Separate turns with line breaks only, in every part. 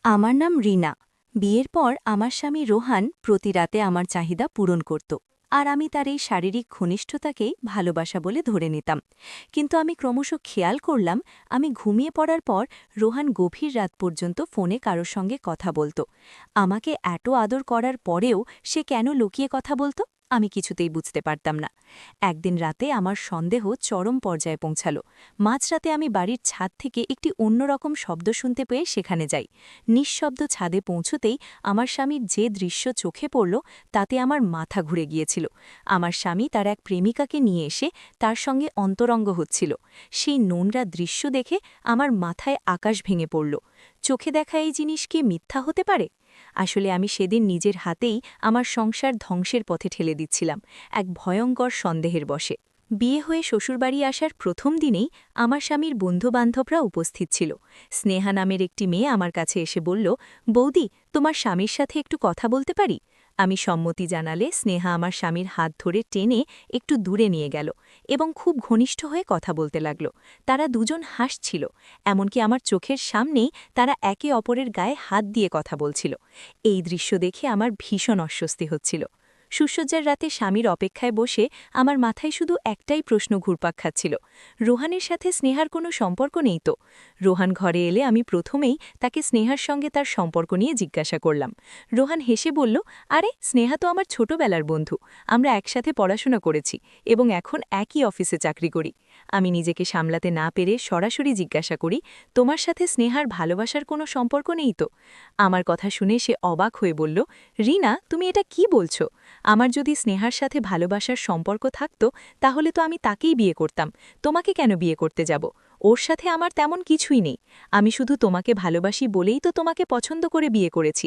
আমার নাম রিনা। বিয়ের পর আমার স্বামী রোহান প্রতি রাতে আমার চাহিদা পূরণ করত, আর আমি তার এই শারীরিক ঘনিষ্ঠতাকেই ভালোবাসা বলে ধরে নিতাম। কিন্তু আমি ক্রমশ খেয়াল করলাম, আমি ঘুমিয়ে পড়ার পর রোহান গভীর রাত পর্যন্ত ফোনে কারোর সঙ্গে কথা বলত। আমাকে এত আদর করার পরেও সে কেন লুকিয়ে কথা বলত, আমি কিছুতেই বুঝতে পারতাম না। একদিন রাতে আমার সন্দেহ চরম পর্যায়ে পৌঁছাল। মাঝরাতে আমি বাড়ির ছাদ থেকে একটি অন্যরকম শব্দ শুনতে পেয়ে সেখানে যাই। নিঃশব্দ ছাদে পৌঁছতেই আমার স্বামীর যে দৃশ্য চোখে পড়ল, তাতে আমার মাথা ঘুরে গিয়েছিল। আমার স্বামী তার এক প্রেমিকাকে নিয়ে এসে তার সঙ্গে অন্তরঙ্গ হচ্ছিল। সেই নোংরা দৃশ্য দেখে আমার মাথায় আকাশ ভেঙে পড়ল। চোখে দেখা এই জিনিস কি মিথ্যা হতে পারে? আসলে আমি সেদিন নিজের হাতেই আমার সংসার ধ্বংসের পথে ঠেলে দিচ্ছিলাম, এক ভয়ঙ্কর সন্দেহের বশে। বিয়ে হয়ে শ্বশুরবাড়ি আসার প্রথম দিনেই আমার স্বামীর বন্ধুবান্ধবরা উপস্থিত ছিল। স্নেহা নামের একটি মেয়ে আমার কাছে এসে বলল, বৌদি, তোমার স্বামীর সাথে একটু কথা বলতে পারি? আমি সম্মতি জানালে স্নেহা আমার স্বামীর হাত ধরে টেনে একটু দূরে নিয়ে গেল এবং খুব ঘনিষ্ঠ হয়ে কথা বলতে লাগল। তারা দুজন হাসছিল, এমনকি আমার চোখের সামনেই তারা একে অপরের গায়ে হাত দিয়ে কথা বলছিল। এই দৃশ্য দেখে আমার ভীষণ অস্বস্তি হচ্ছিল। সুসজ্জার রাতে স্বামীর অপেক্ষায় বসে আমার মাথায় শুধু একটাই প্রশ্ন ঘুরপাক খাচ্ছিল, রোহানের সাথে স্নেহার কোনো সম্পর্ক নেই তো? রোহান ঘরে এলে আমি প্রথমেই তাকে স্নেহার সঙ্গে তার সম্পর্ক নিয়ে জিজ্ঞাসা করলাম। রোহান হেসে বলল, আরে স্নেহা তো আমার ছোটবেলার বন্ধু, আমরা একসাথে পড়াশোনা করেছি এবং এখন একই অফিসে চাকরি করি। আমি নিজেকে সামলাতে না পেরে সরাসরি জিজ্ঞাসা করি, তোমার সাথে স্নেহার ভালোবাসার কোনো সম্পর্ক নেই তো? আমার কথা শুনে সে অবাক হয়ে বলল, রিনা, তুমি এটা কি বলছো? আমার যদি স্নেহার সাথে ভালোবাসার সম্পর্ক থাকত, তাহলে তো আমি তাকেই বিয়ে করতাম। তোমাকে কেন বিয়ে করতে যাব? ওর সাথে আমার তেমন কিছুই নেই। আমি শুধু তোমাকে ভালোবাসি বলেই তো তোমাকে পছন্দ করে বিয়ে করেছি।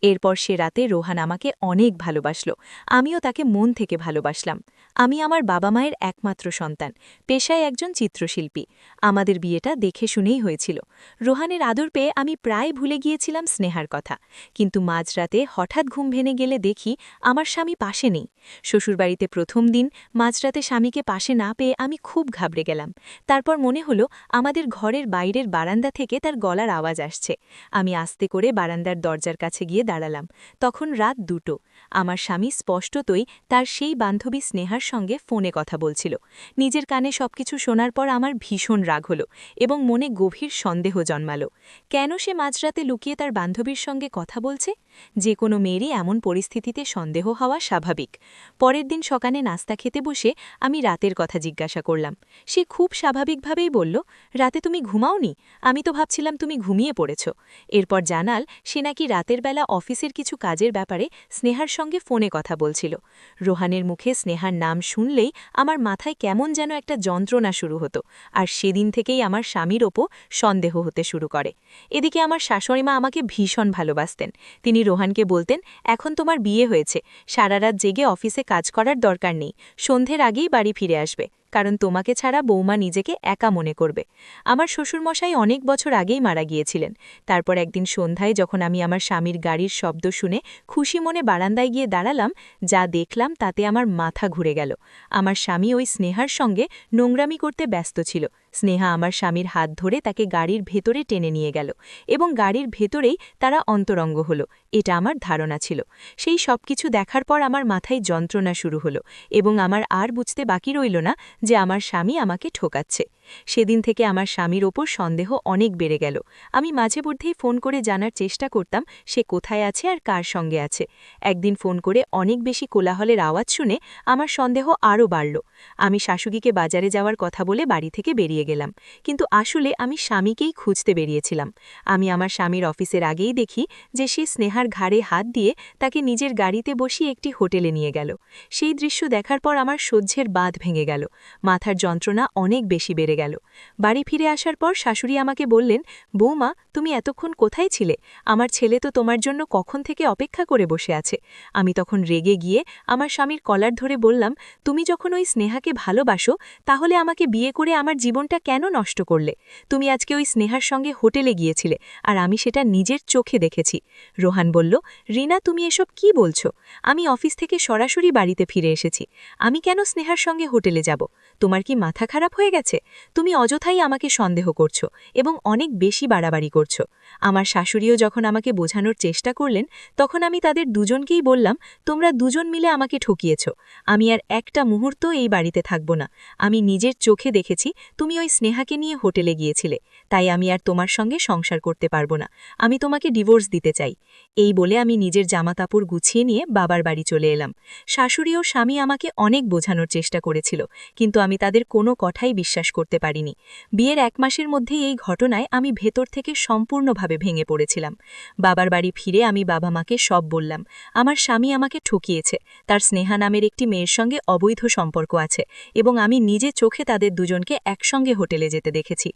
এরপর সে রাতে রোহান আমাকে অনেক ভালোবাসল, আমিও তাকে মন থেকে ভালোবাসলাম। আমি আমার বাবা মায়ের একমাত্র সন্তান, পেশায় একজন চিত্রশিল্পী। আমাদের বিয়েটা দেখে শুনেই হয়েছিল। রোহানের আদর পেয়ে আমি প্রায় ভুলে গিয়েছিলাম স্নেহার কথা। কিন্তু মাঝরাতে হঠাৎ ঘুম ভেঙে গেলে দেখি আমার স্বামী পাশে নেই। শ্বশুরবাড়িতে প্রথম দিন মাঝরাতে স্বামীকে পাশে না পেয়ে আমি খুব ঘাবড়ে গেলাম। তারপর মনে হলো আমাদের ঘরের বাইরের বারান্দা থেকে তার গলার আওয়াজ আসছে। আমি আস্তে করে বারান্দার দরজার কাছে গিয়ে দাঁড়ালাম। তখন রাত 2টো। আমার স্বামী স্পষ্টতই তার সেই বান্ধবী স্নেহার সঙ্গে ফোনে কথা বলছিল। নিজের কানে সবকিছু শোনার পর আমার ভীষণ রাগ হলো এবং মনে গভীর সন্দেহ জন্মালো। কেন সে মাঝরাতে লুকিয়ে তার বান্ধবীর সঙ্গে কথা বলছে? যে কোনো মেয়েরই এমন পরিস্থিতিতে সন্দেহ হওয়া স্বাভাবিক। পরের দিন সকালে নাস্তা খেতে বসে আমি রাতের কথা জিজ্ঞাসা করলাম। সে খুব স্বাভাবিকভাবেই বলল, রাতে তুমি ঘুমাওনি? আমি তো ভাবছিলাম তুমি ঘুমিয়ে পড়েছ। এরপর জানাল সে নাকি রাতের বেলা অফিসের কিছু কাজের ব্যাপারে স্নেহার সঙ্গে ফোনে কথা বলছিল। রোহানের মুখে স্নেহার নাম শুনলেই আমার মাথায় কেমন যেন একটা যন্ত্রণা শুরু হতো, আর সেদিন থেকেই আমার স্বামীর ওপর সন্দেহ হতে শুরু করে। এদিকে আমার শাশুড়িমা আমাকে ভীষণ ভালোবাসতেন। তিনি রোহানকে বলতেন, এখন তোমার বিয়ে হয়েছে, সারা রাত জেগে অফিসে কাজ করার দরকার নেই, সন্ধ্যের আগেই বাড়ি ফিরে আসবে, কারণ তোমাকে ছাড়া বৌমা নিজেকে একা মনে করবে। আমার শ্বশুরমশাই অনেক বছর আগেই মারা গিয়েছিলেন। তারপর একদিন সন্ধ্যায় যখন আমি আমার স্বামীর গাড়ির শব্দ শুনে খুশি মনে বারান্দায় গিয়ে দাঁড়ালাম, যা দেখলাম তাতে আমার মাথা ঘুরে গেল। আমার স্বামী ওই স্নেহার সঙ্গে নোংরামি করতে ব্যস্ত ছিল। স্নেহা আমার স্বামীর হাত ধরে তাকে গাড়ির ভেতরে টেনে নিয়ে গেল এবং গাড়ির ভেতরেই তারা অন্তরঙ্গ হলো, এটা আমার ধারণা ছিল। সেই সব কিছু দেখার পর আমার মাথায় যন্ত্রণা শুরু হলো এবং আমার আর বুঝতে বাকি রইল না যে আমার স্বামী আমাকে ঠকাচ্ছে। সেদিন থেকে আমার স্বামীর ওপর সন্দেহ অনেক বেড়ে গেল। আমি মাঝে মধ্যেই ফোন করে জানার চেষ্টা করতাম সে কোথায় আছে আর কার সঙ্গে আছে। একদিন ফোন করে অনেক বেশি কোলাহলের আওয়াজ শুনে আমার সন্দেহ আরও বাড়ল। আমি শাশুড়িকে বাজারে যাওয়ার কথা বলে বাড়ি থেকে বেরিয়ে গেলাম, কিন্তু আসলে আমি স্বামীকেই খুঁজতে বেরিয়েছিলাম। আমি আমার স্বামীর অফিসের আগেই দেখি যে সে স্নেহার ঘাড়ে হাত দিয়ে তাকে নিজের গাড়িতে বসিয়ে একটি হোটেলে নিয়ে গেল। সেই দৃশ্য দেখার পর আমার সহ্যের বাঁধ ভেঙে গেল, মাথার যন্ত্রণা অনেক বেশি বেড়ে গেল। বাড়ি ফিরে আসার পর শাশুড়ি আমাকে বললেন, বৌমা, তুমি এতক্ষণ কোথায় ছিলে? আমার ছেলে তো তোমার জন্য কখন থেকে অপেক্ষা করে বসে আছে। আমি তখন রেগে গিয়ে আমার স্বামীর কলার ধরে বললাম, তুমি যখন ওই স্নেহাকে ভালোবাসো, তাহলে আমাকে বিয়ে করে আমার জীবনটা সময়টা কেন নষ্ট করলে? তুমি আজকে ওই স্নেহার সঙ্গে হোটেলে গিয়েছিলে, আর আমি সেটা নিজের চোখে দেখেছি। রোহান বলল, রিনা, তুমি এসব কি বলছো? আমি অফিস থেকে সরাসরি বাড়িতে ফিরে এসেছি। আমি কেন স্নেহার সঙ্গে হোটেলে যাব? তোমার কি মাথা খারাপ হয়ে গেছে? তুমি অযথাই আমাকে সন্দেহ করছো এবং অনেক বেশি বাড়াবাড়ি করছো। আমার শাশুড়িও যখন আমাকে বোঝানোর চেষ্টা করলেন, তখন আমি তাদের দুজনকেই বললাম, তোমরা দুজন মিলে আমাকে ঠকিয়েছ। আমি আর একটা মুহূর্ত এই বাড়িতে থাকব না। আমি নিজের চোখে দেখেছি তুমি ওই স্নেহাকে নিয়ে হোটেলে গিয়েছিলে, তাই আমি আর তোমার সঙ্গে সংসার করতে পারবো না। আমি তোমাকে ডিভোর্স দিতে চাই। এই বলে আমি নিজের জামাকাপড় গুছিয়ে নিয়ে বাবার বাড়ি চলে এলাম। শাশুড়ি ও স্বামী আমাকে অনেক বোঝানোর চেষ্টা করেছিল, কিন্তু আমি তাদের কোনো কথাই বিশ্বাস করতে পারিনি। বিয়ের 1 মাসের মধ্যেই এই ঘটনায় আমি ভেতর থেকে সম্পূর্ণভাবে ভেঙে পড়েছিলাম। বাবার বাড়ি ফিরে আমি বাবা মাকে সব বললাম। আমার স্বামী আমাকে ঠকিয়েছে, তার স্নেহা নামের একটি মেয়ের সঙ্গে অবৈধ সম্পর্ক আছে এবং আমি নিজে চোখে তাদের দুজনকে একসঙ্গে হোটেলে যেতে দেখেছি।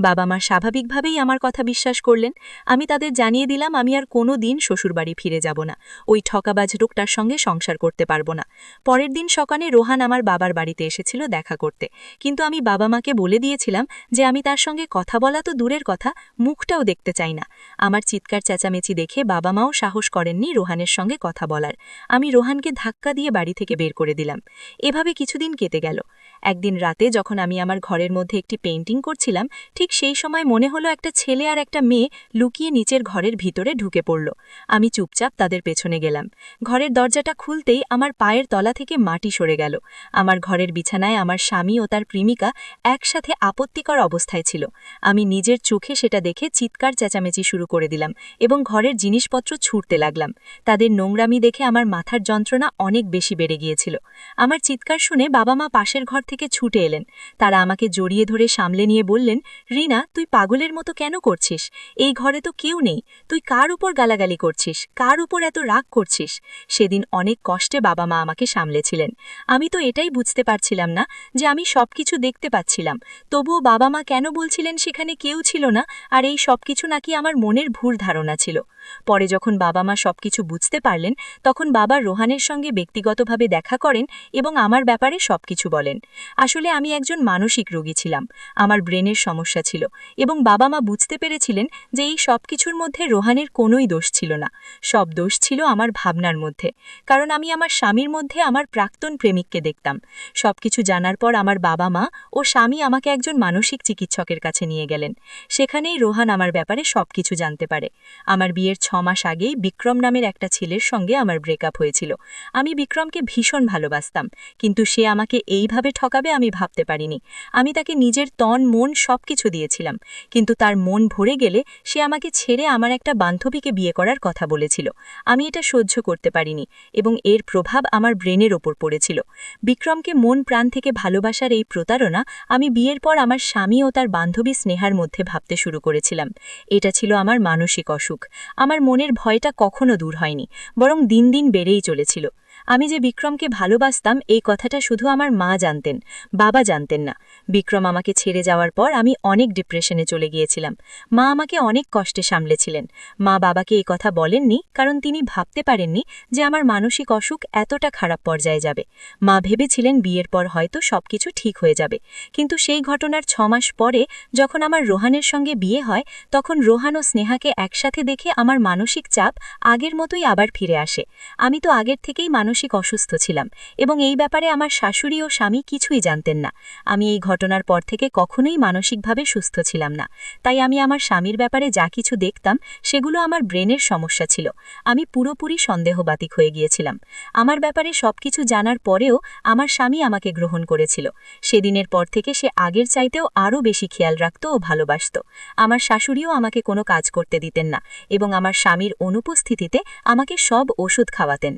বাবা মা স্বাভাবিকভাবেই আমার কথা বিশ্বাস করলেন। আমি তাদের জানিয়ে দিলাম আমি আর কোনো দিন শ্বশুরবাড়ি ফিরে যাব না, ওই ঠকাবাজ লোকটার সঙ্গে সংসার করতে পারবো না। পরের দিন সকালে রোহান আমার বাবার বাড়িতে এসেছিল দেখা করতে, কিন্তু আমি বাবা মাকে বলে দিয়েছিলাম যে আমি তার সঙ্গে কথা বলা তো দূরের কথা, মুখটাও দেখতে চাই না। আমার চিৎকার চেঁচামেচি দেখে বাবা মাও সাহস করেননি রোহানের সঙ্গে কথা বলার। আমি রোহানকে ধাক্কা দিয়ে বাড়ি থেকে বের করে দিলাম। এভাবে কিছুদিন কেটে গেল। একদিন রাতে যখন আমি আমার ঘরের মধ্যে একটি পেইন্টিং করছিলাম, ঠিক সেই সময় মনে হলো একটা ছেলে আর একটা মেয়ে লুকিয়ে নিচের ঘরের ভিতরে ঢুকে পড়ল। আমি চুপচাপ তাদের পেছনে গেলাম। ঘরের দরজাটা খুলতেই আমার পায়ের তলা থেকে মাটি সরে গেল। আমার ঘরের বিছানায় আমার স্বামী ও তার প্রেমিকা একসাথে আপত্তিকর অবস্থায় ছিল। আমি নিজের চোখে সেটা দেখে চিৎকার চেঁচামেচি শুরু করে দিলাম এবং ঘরের জিনিসপত্র ছুঁড়তে লাগলাম। তাদের নোংরামি দেখে আমার মাথার যন্ত্রণা অনেক বেশি বেড়ে গিয়েছিল। আমার চিৎকার শুনে বাবা মা পাশের ঘর থেকে ছুটে এলেন। তারা আমাকে জড়িয়ে ধরে সামলে নিয়ে বললেন, রিনা, তুই পাগলের মতো কেন করছিস? এই ঘরে তো কেউ নেই, তুই কার উপর গালাগালি করছিস? কার উপর এত রাগ করছিস? সেদিন অনেক কষ্টে বাবা মা আমাকে সামলেছিলেন। আমি তো এটাই বুঝতে পারছিলাম না যে আমি সবকিছু দেখতে পাচ্ছিলাম, তবুও বাবা মা কেন বলছিলেন সেখানে কেউ ছিল না, আর এই সবকিছু নাকি আমার মনের ভুল ধারণা ছিল। পরে যখন বাবা মা সবকিছু বুঝতে পারলেন, তখন বাবা রোহানের সঙ্গে ব্যক্তিগতভাবে দেখা করেন এবং আমার ব্যাপারে সবকিছু বলেন। আসলে আমি একজন মানসিক রোগী ছিলাম, আমার ব্রেনের সমস্যা ছিল এবং বাবা মা বুঝতে পেরেছিলেন যে এই সবকিছুর মধ্যে রোহানের কোনোই দোষ ছিল না, সব দোষ ছিল আমার ভাবনার মধ্যে। কারণ আমি আমার স্বামীর মধ্যে আমার প্রাক্তন প্রেমিককে দেখতাম। সবকিছু জানার পর আমার বাবা মা ও স্বামী আমাকে একজন মানসিক চিকিৎসকের কাছে নিয়ে গেলেন। সেখানেই রোহান আমার ব্যাপারে সবকিছু জানতে পারে। আমার বিয়ের 6 মাস আগেই বিক্রম নামের একটা ছেলের সঙ্গে আমার ব্রেকআপ হয়েছিল। আমি বিক্রমকে ভীষণ ভালোবাসতাম, কিন্তু সে আমাকে এইভাবে ঠকাবে আমি ভাবতে পারিনি। আমি তাকে নিজের তন মন সবকিছু দিয়েছিলাম, কিন্তু তার মন ভরে গেলে সে আমাকে ছেড়ে আমার একটা বান্ধবীকে বিয়ে করার কথা বলেছিল। আমি এটা সহ্য করতে পারিনি এবং এর প্রভাব আমার ব্রেনের ওপর পড়েছিল। বিক্রমকে মন প্রাণ থেকে ভালোবাসার এই প্রতারণা আমি বিয়ের পর আমার স্বামী ও তার বান্ধবী স্নেহার মধ্যে ভাবতে শুরু করেছিলাম। এটা ছিল আমার মানসিক অসুখ। আমার মনের ভয়টা কখনো দূর হয়নি, বরং দিন দিন বেড়েই চলেছিল। আমি যে বিক্রমকে ভালোবাসতাম এই কথাটা শুধু আমার মা জানতেন, বাবা জানতেন না। বিক্রম আমাকে ছেড়ে যাওয়ার পর আমি অনেক ডিপ্রেশনে চলে গিয়েছিলাম। মা আমাকে অনেক কষ্টে সামলেছিলেন। মা বাবাকে এই কথা বলেননি, কারণ তিনি ভাবতে পারেননি যে আমার মানসিক অসুখ এতটা খারাপ পর্যায়ে যাবে। মা ভেবেছিলেন বিয়ের পর হয়তো সবকিছু ঠিক হয়ে যাবে। কিন্তু সেই ঘটনার 6 মাস পরে যখন আমার রোহানের সঙ্গে বিয়ে হয়, তখন রোহান ও স্নেহাকে একসাথে দেখে আমার মানসিক চাপ আগের মতোই আবার ফিরে আসে। আমি তো আগের থেকেই মানসিক অসুস্থ ছিলাম এবং এই ব্যাপারে আমার শাশুড়ি ও স্বামী কিছুই জানতেন না। আমি এই ঘটনার পর থেকে কখনোই মানসিকভাবে সুস্থ ছিলাম না। তাই আমি আমার স্বামীর ব্যাপারে যা কিছু দেখতাম সেগুলো আমার ব্রেনের সমস্যা ছিল। আমি পুরোপুরি সন্দেহবাতিক হয়ে গিয়েছিলাম। আমার ব্যাপারে সবকিছু জানার পরেও আমার স্বামী আমাকে গ্রহণ করেছিল। সেদিনের পর থেকে সে আগের চাইতেও আরও বেশি খেয়াল রাখত ও ভালোবাসত। আমার শাশুড়িও আমাকে কোনো কাজ করতে দিতেন না এবং আমার স্বামীর অনুপস্থিতিতে আমাকে সব ওষুধ খাওয়াতেন।